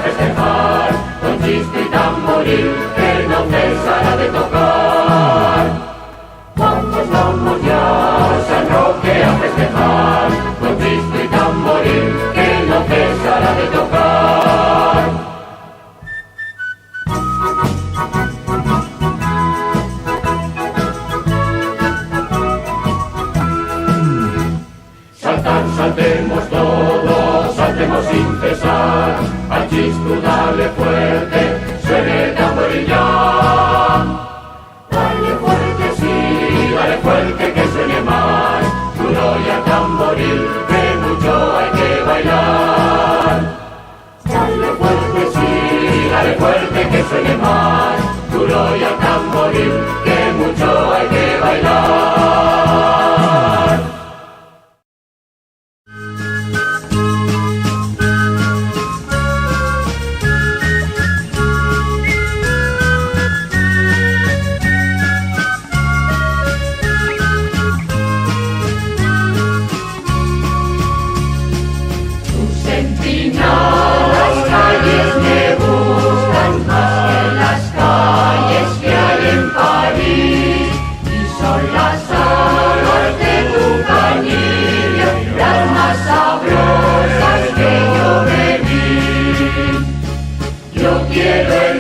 festejar, con chispa y tamboril, que no cesará de tocar. Vamos ya, San Roque a festejar, con chispa y tamboril, que no cesará de tocar. Saltemos todos, saltemos sin cesar, al Chistu dale fuerte, suene tamboril ya. Dale fuerte, sí, dale fuerte que suene más, duro y a tamboril, que mucho hay que bailar. Dale fuerte, sí, dale fuerte que suene más, duro y a tamboril, que mucho hay que bailar.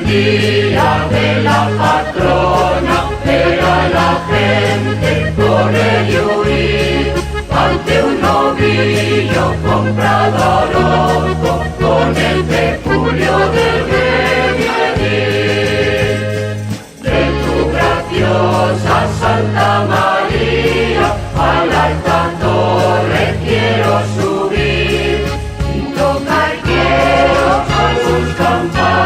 Día de la patrona, ver a la gente correr y huir ante un novillo comprado a Orozco con el peculio de venir. De tu graciosa Santa María a la alta torre quiero subir y tocar quiero con sus campanas.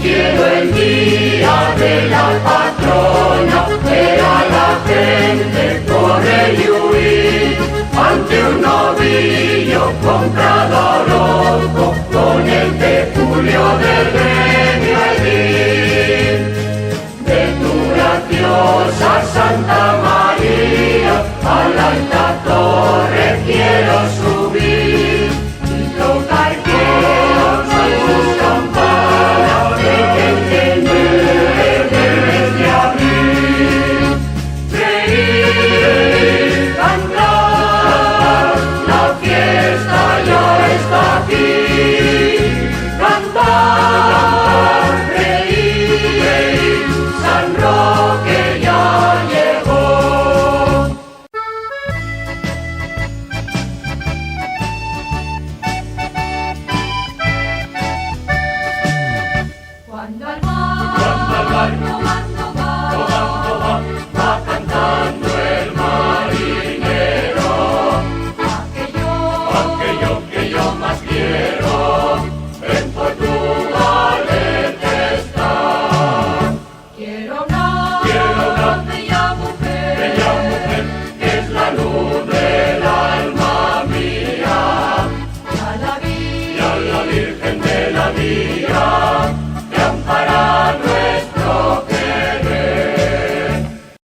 Quiero el día de la patrona, ver a la gente correr y huir ante un novillo comprado.